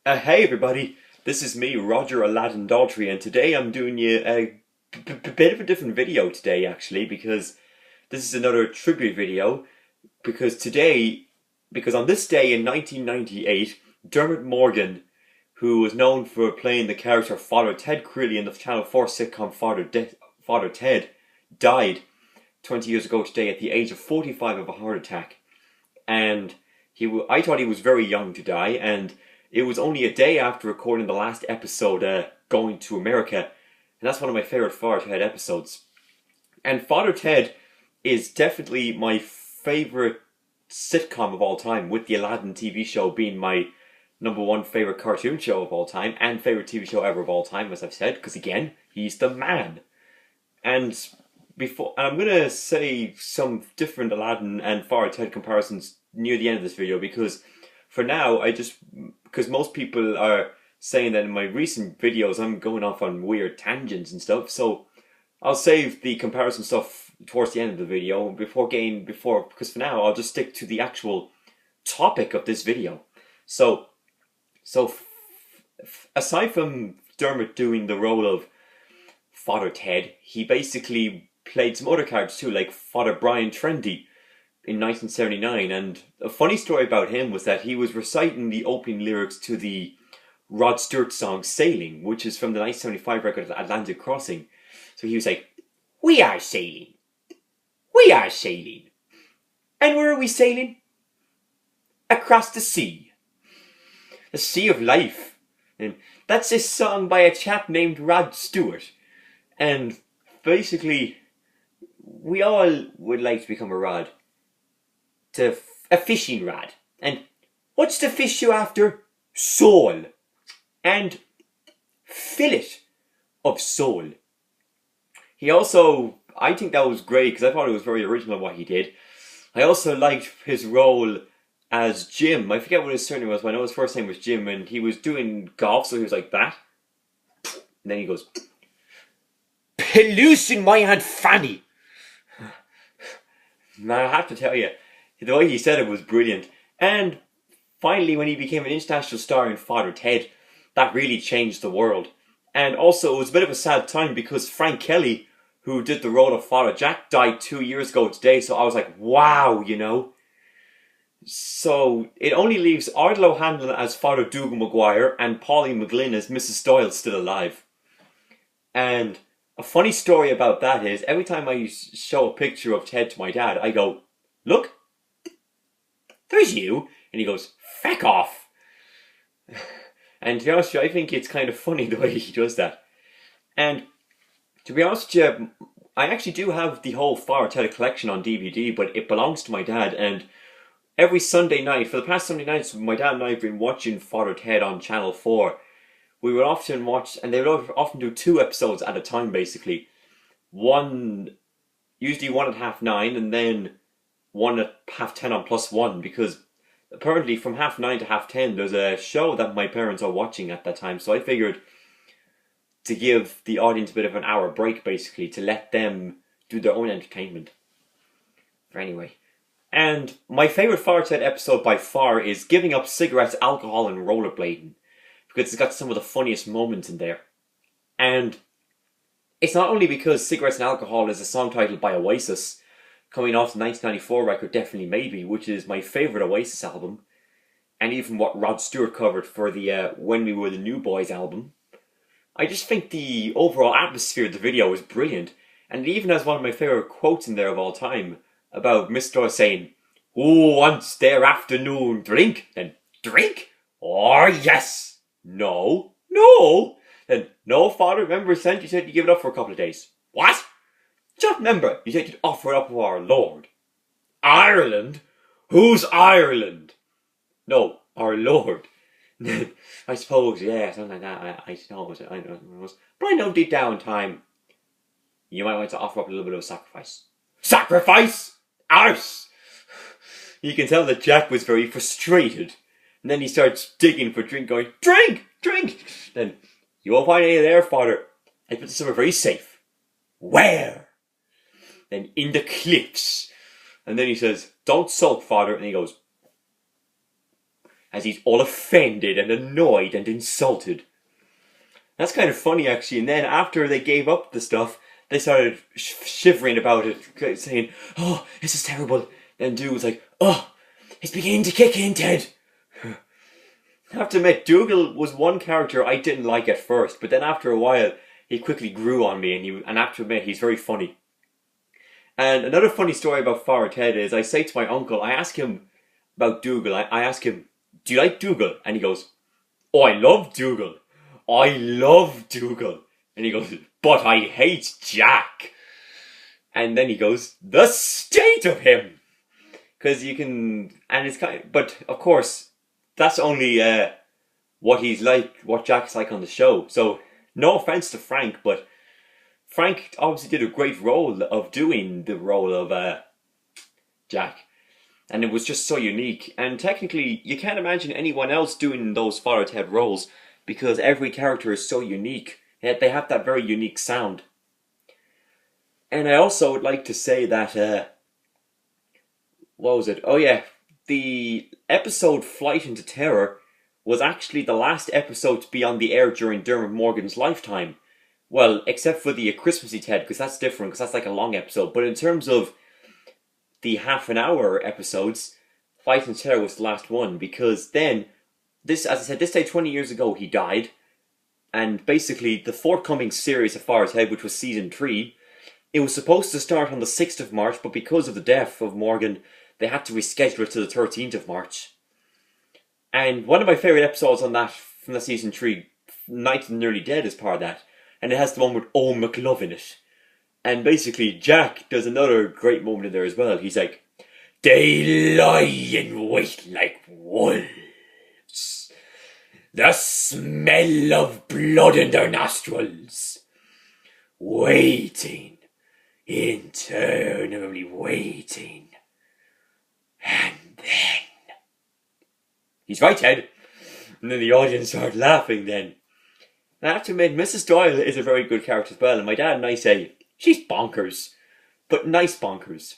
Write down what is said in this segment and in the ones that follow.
Hey everybody, this is me, Roger Aladdin Daltrey, and today I'm doing you a bit of a different video today actually, because this is another tribute video, because on this day in 1998, Dermot Morgan, who was known for playing the character Father Ted Creeley in the Channel 4 sitcom Father Ted, died 20 years ago today at the age of 45 of a heart attack. And I thought he was very young to die, and it was only a day after recording the last episode, Going to America, and that's one of my favourite Father Ted episodes. And Father Ted is definitely my favourite sitcom of all time, with the Aladdin TV show being my #1 favourite cartoon show of all time, and favourite TV show ever of all time, as I've said, because again, he's the man. And I'm going to say some different Aladdin and Father Ted comparisons near the end of this video, because for now, because most people are saying that in my recent videos I'm going off on weird tangents and stuff, so I'll save the comparison stuff towards the end of the video because for now I'll just stick to the actual topic of this video. So aside from Dermot doing the role of Father Ted, he basically played some other characters too, like Father Brian Trendy in 1979, and a funny story about him was that he was reciting the opening lyrics to the Rod Stewart song Sailing, which is from the 1975 record Atlantic Crossing. So he was like, we are sailing, and where are we sailing? Across the sea of life. And that's a song by a chap named Rod Stewart, and basically we all would like to become a Rod. A fishing rod. And what's the fish you after? Sole. And fillet of sole. He also, I think that was great because I thought it was very original what he did. I also liked his role as Jim. I forget what his surname was, but I know his first name was Jim, and he was doing golf, so he was like that. And then he goes, "Pellucin my Aunt Fanny." Now I have to tell you, the way he said it was brilliant. And finally, when he became an international star in Father Ted, that really changed the world. And also, it was a bit of a sad time because Frank Kelly, who did the role of Father Jack, died 2 years ago today. So I was like, wow, you know. So it only leaves Ardal O'Hanlon as Father Dougal Maguire and Pauline McGlynn as Mrs. Doyle still alive. And a funny story about that is, every time I show a picture of Ted to my dad, I go, look, there's you. And he goes, feck off. And to be honest with you, I think it's kind of funny the way he does that. And to be honest with you, I actually do have the whole Father Ted collection on DVD, but it belongs to my dad. And every Sunday night, for the past Sunday nights, my dad and I have been watching Father Ted on Channel 4. We would often watch, and they would often do 2 episodes at a time, basically. Usually one at 9:30, and then one at 10:30 on +1, because apparently from 9:30 to 10:30 there's a show that my parents are watching at that time, so I figured to give the audience a bit of an hour break, basically, to let them do their own entertainment. But anyway, and my favourite Father Ted episode by far is giving up cigarettes, alcohol and rollerblading, because it's got some of the funniest moments in there. And it's not only because Cigarettes and Alcohol is a song titled by Oasis, coming off the 1994 record Definitely Maybe, which is my favourite Oasis album, and even what Rod Stewart covered for the When We Were the New Boys album. I just think the overall atmosphere of the video is brilliant, and it even has one of my favourite quotes in there of all time, about Miss Doyle saying, "Who wants their afternoon drink?" Then, "Drink? Oh yes! No? No? Then, no, Father, remember you said you'd give it up for a couple of days." "What? Just remember, you said you'd offer it up to our Lord." "Ireland? Who's Ireland?" "No, our Lord." I suppose, yeah, something like that. I know, but I know deep down in time, you might want to offer up a little bit of a sacrifice. Sacrifice? Arse! You can tell that Jack was very frustrated. And then he starts digging for drink, going, "Drink! Drink!" Then, "You won't find any there, Father. I put this somewhere very safe." "Where?" Then, "In the cliffs." And then he says, "Don't sulk, Father." And he goes, as he's all offended and annoyed and insulted. That's kind of funny, actually. And then after they gave up the stuff, they started shivering about it, saying, "Oh, this is terrible." Then Dougal was like, "Oh, it's beginning to kick in, Ted." I have to admit, Dougal was one character I didn't like at first, but then after a while, he quickly grew on me, and I have to admit, he's very funny. And another funny story about Farrukh Head is, I say to my uncle, I ask him about Dougal, I ask him, "Do you like Dougal?" And he goes, "Oh, I love Dougal. I love Dougal." And he goes, "But I hate Jack." And then he goes, "The state of him!" Because you can, and it's kind of, but of course, that's only what he's like, what Jack's like on the show. So, no offense to Frank, but Frank obviously did a great role of doing the role of Jack. And it was just so unique. And technically, you can't imagine anyone else doing those Farrukh Head roles, because every character is so unique. They have that very unique sound. And I also would like to say that, what was it? Oh yeah, the episode Flight into Terror was actually the last episode to be on the air during Dermot Morgan's lifetime. Well, except for the Christmassy Ted, because that's different, because that's like a long episode. But in terms of the half-an-hour episodes, Flight into Terror was the last one, because then, this, as I said, this day 20 years ago, he died. And basically, the forthcoming series of Farrukh Head, which was season 3, it was supposed to start on the 6th of March, but because of the death of Morgan, they had to reschedule it to the 13th of March. And one of my favourite episodes on that, from the season 3, Night of the Nearly Dead, is part of that. And it has the one with Owen McLove in it. And basically, Jack does another great moment in there as well. He's like, "They lie in wait like wolves. The smell of blood in their nostrils. Waiting. Interminably waiting. And then..." He's right, Ted. And then the audience started laughing then. And I have to admit, Mrs. Doyle is a very good character as well. And my dad and I say, she's bonkers. But nice bonkers.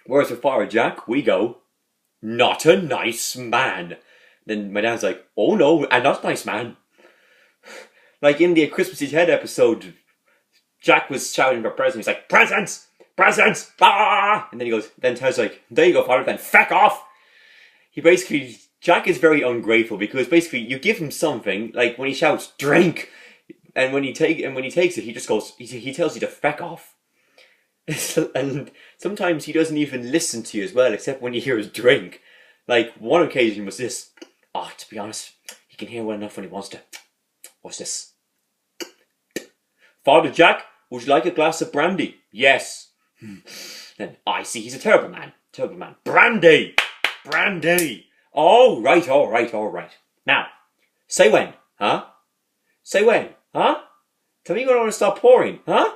Whereas with Farrukh Jack, we go, "Not a nice man." Then my dad's like, "Oh no, a not nice man." Like in the Christmassy Ted episode, Jack was shouting for presents. He's like, "Presents! Presents! Ah!" And then he goes, then Ted's like, "There you go, Father, then feck off." Jack is very ungrateful, because basically you give him something, like when he shouts, "Drink!" And when he takes it, he just goes, he tells you to feck off. And sometimes he doesn't even listen to you as well, except when he hears "drink." Like, one occasion was this. "Oh, to be honest, he can hear well enough when he wants to. What's this? Father Jack, would you like a glass of brandy?" "Yes." Then, "I see he's a terrible man. Terrible man. Brandy! Brandy! All right, all right, all right. Now, say when, huh? Say when, huh? Tell me you don't want to stop pouring, huh?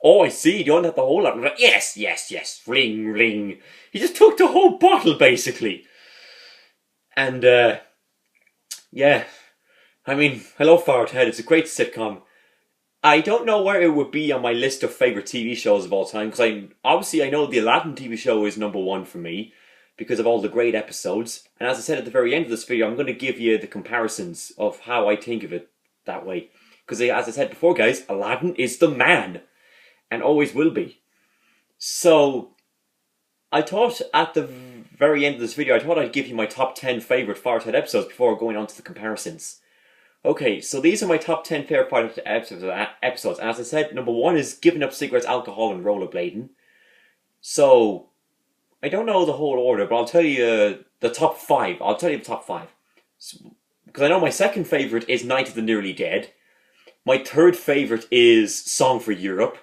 Oh, I see, you don't have the whole lot. Yes, yes, yes. Ring, ring." He just took the whole bottle, basically. And, yeah. I mean, I love Farrukh Head. It's a great sitcom. I don't know where it would be on my list of favourite TV shows of all time, because I know the Aladdin TV show is #1 for me, because of all the great episodes. And as I said at the very end of this video, I'm going to give you the comparisons of how I think of it that way. Because as I said before, guys, Aladdin is the man. And always will be. So, I thought at the very end of this video, I thought I'd give you my top 10 favourite Farrukh Head episodes before going on to the comparisons. Okay, so these are my top 10 favourite Farrukh Head episodes. And as I said, #1 is giving up cigarettes, alcohol, and rollerblading. So, I don't know the whole order, but I'll tell you the top 5. I'll tell you the top 5. Because I know my second favourite is Night of the Nearly Dead. My third favourite is Song for Europe.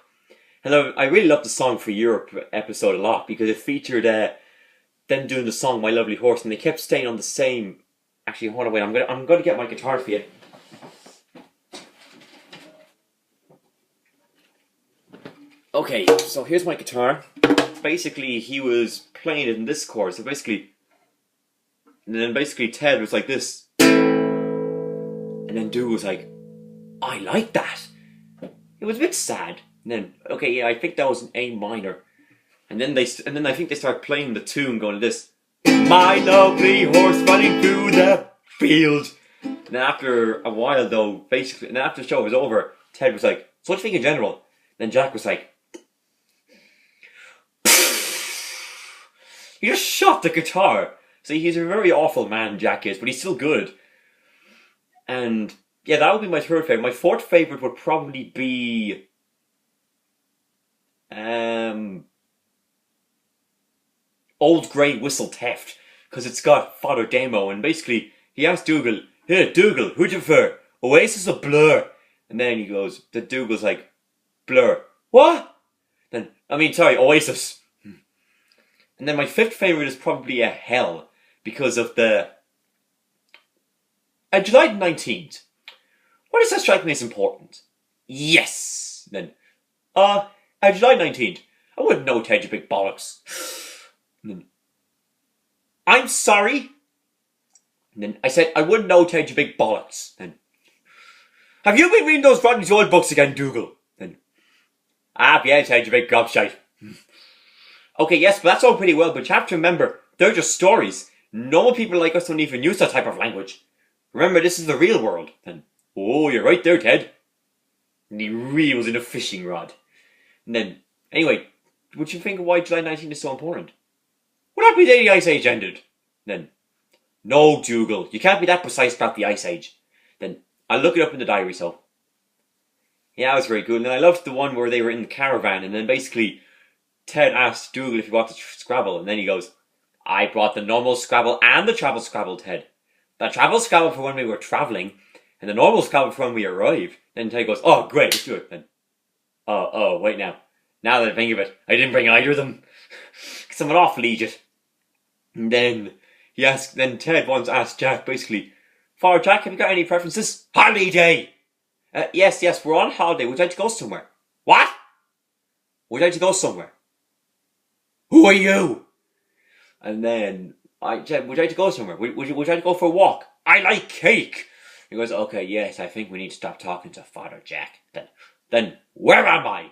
And I really loved the Song for Europe episode a lot, because it featured them doing the song "My Lovely Horse," and they kept staying on the same. Actually, hold on, wait. I'm gonna get my guitar for you. Okay, so here's my guitar. Basically, he was playing it in this chord. So basically, and then basically Ted was like this, and then Dougal was like, "I like that." It was a bit sad. And then, okay, yeah, I think that was an A minor. And then I think they start playing the tune going like this. my lovely horse running through the field. And then after a while though, basically, and then after the show was over, Ted was like, so what do you think in general? Then Jack was like, he just shot the guitar. See, he's a very awful man, Jack is, but he's still good. And yeah, that would be my third favourite. My fourth favourite would probably be Old Grey Whistle Theft, because it's got Father Demo, and basically he asked Dougal, "Hey Dougal, who'd you prefer, Oasis or Blur?" And then he goes, the Dougal's like, "Blur." What? Then, Oasis. And then my fifth favourite is probably a Hell, because of the July 19th. Why does that strike me as important? Yes! Then, July 19th. I wouldn't know, Ted, you big bollocks. And then, I'm sorry. And then I said, I wouldn't know, Ted, you big bollocks. Then, have you been reading those Rodney Doyle books again, Dougal? Then, yeah, Ted, you big gobshite. Okay, yes, but that's all pretty well, but you have to remember, they're just stories. Normal people like us don't even use that type of language. Remember, this is the real world. Then, oh, you're right there, Ted. And he reels in a fishing rod. And then, anyway, what do you think of why July 19th is so important? Would that be the day the Ice Age ended? Then, no, Dougal, you can't be that precise about the Ice Age. Then, I'll look it up in the diary, so. Yeah, that was very good. And then I loved the one where they were in the caravan, and then basically Ted asked Dougal if he brought the Scrabble, and then he goes, I brought the normal Scrabble and the travel Scrabble, Ted. The travel Scrabble for when we were travelling, and the normal Scrabble for when we arrived. Then Ted goes, oh, great, let's do it. Then, wait now. Now that I think of it, I didn't bring either of them. Because I'm an awful idiot. And then Ted once asked Jack, basically, Father Jack, have you got any preferences? Holiday! Yes, we're on holiday. Would you like to go somewhere? What? Would you like to go somewhere? Who are you? And then, would you like to go somewhere? Would you like to go for a walk? I like cake! He goes, okay, yes, I think we need to stop talking to Father Jack. Then, where am I?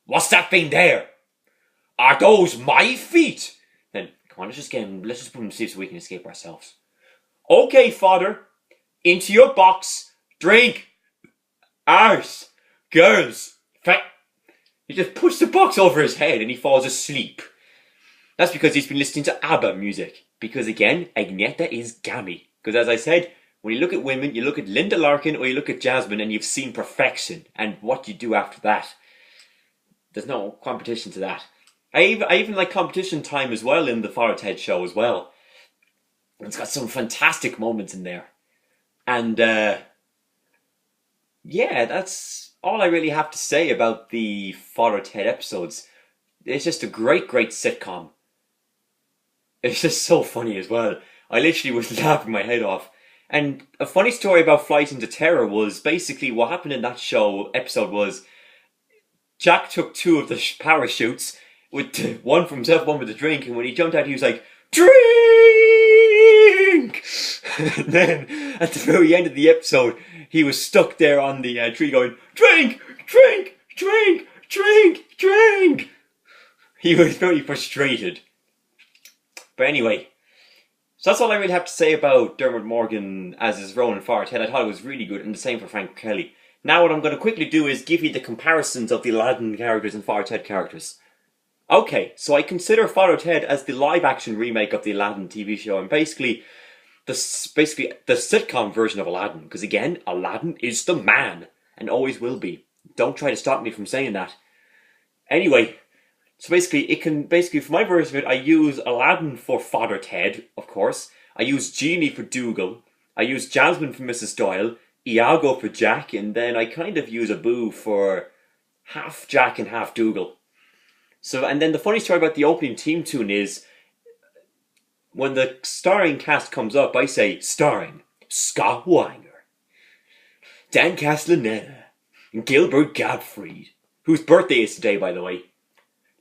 What's that thing there? Are those my feet? Then, come on, let's just put them to sleep so we can escape ourselves. Okay, Father, into your box, drink, arse, girls, He just puts the box over his head and he falls asleep. That's because he's been listening to ABBA music. Because again, Agneta is gammy. Because as I said, when you look at women, you look at Linda Larkin or you look at Jasmine and you've seen perfection. And what you do after that. There's no competition to that. I even like competition time as well in the Farrukh Head show as well. It's got some fantastic moments in there. And yeah, that's all I really have to say about the Farrukh Head episodes. It's just a great sitcom. It's just so funny as well. I literally was laughing my head off. And a funny story about Flight into Terror was basically what happened in that episode was Jack took two of the parachutes, with one for himself, one with a drink, and when he jumped out he was like, drink! And then at the very end of the episode he was stuck there on the tree going, drink, drink, drink, drink, drink. He was very frustrated. But anyway, so that's all I really have to say about Dermot Morgan as his role in Farrukh Head. I thought it was really good, and the same for Frank Kelly. Now what I'm going to quickly do is give you the comparisons of the Aladdin characters and Farrukh Head characters. Okay, so I consider Farrukh Head as the live-action remake of the Aladdin TV show, and basically the sitcom version of Aladdin. Because again, Aladdin is the man, and always will be. Don't try to stop me from saying that. Anyway, so basically, for my version of it, I use Aladdin for Father Ted, of course. I use Genie for Dougal. I use Jasmine for Mrs. Doyle. Iago for Jack. And then I kind of use Abu for half Jack and half Dougal. So, and then the funny story about the opening theme tune is, when the starring cast comes up, I say, starring Scott Weinger, Dan Castellaneta, and Gilbert Gottfried, whose birthday is today, by the way.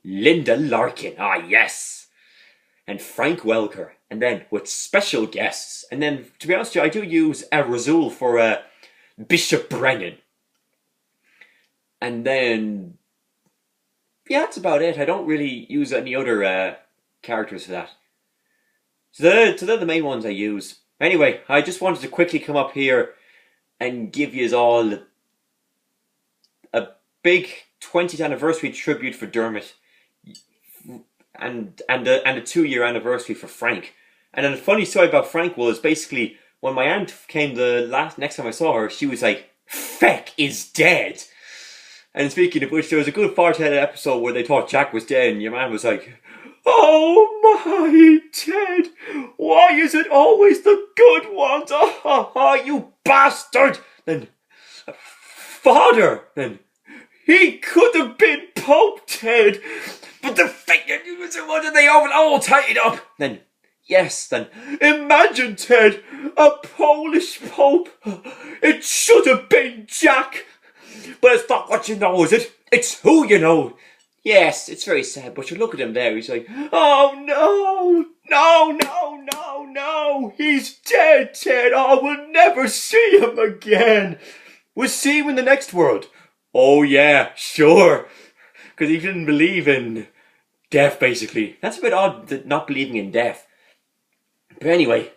Linda Larkin, yes! And Frank Welker, and then with special guests. And then, to be honest with you, I do use Razul for Bishop Brennan. And then, yeah, that's about it. I don't really use any other characters for that. So they're the main ones I use. Anyway, I just wanted to quickly come up here and give you all a big 20th anniversary tribute for Dermot, and a 2-year anniversary for Frank. And then the funny story about Frank was basically when my aunt came next time I saw her, she was like, "Feck is dead." And speaking of which, there was a good Farrukh Head episode where they thought Jack was dead, and your man was like, "Oh my Ted, why is it always the good ones? Oh, you bastard!" Then, "Father, then, he could have been Pope, Ted, but the figure was the one that they all tied up." Then, "Yes, then, imagine, Ted, a Polish Pope. It should have been Jack. But it's not what you know, is it? It's who you know." "Yes, it's very sad, but you look at him there, he's like, oh no, no, he's dead, Ted. Oh, we'll never see him again. We'll see him in the next world." "Oh yeah, sure." Because he didn't believe in death, basically. That's a bit odd, not believing in death. But anyway,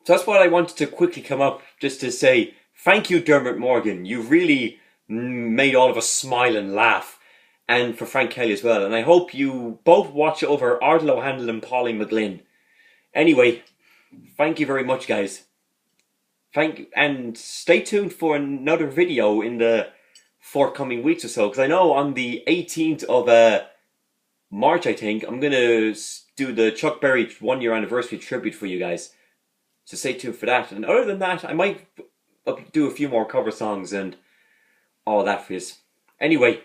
so that's what I wanted to quickly come up just to say thank you, Dermot Morgan. You really made all of us smile and laugh. And for Frank Kelly as well. And I hope you both watch over Ardal O'Handle and Pauline McGlynn. Anyway, thank you very much, guys. And stay tuned for another video in the forthcoming weeks or so. Because I know on the 18th of March, I think, I'm going to do the Chuck Berry 1-year anniversary tribute for you guys. So stay tuned for that. And other than that, I might do a few more cover songs and all that for you. Anyway,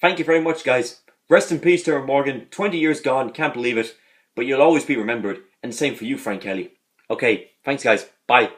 thank you very much, guys. Rest in peace, Dermot Morgan. 20 years gone, can't believe it. But you'll always be remembered. And the same for you, Frank Kelly. Okay, thanks, guys. Bye.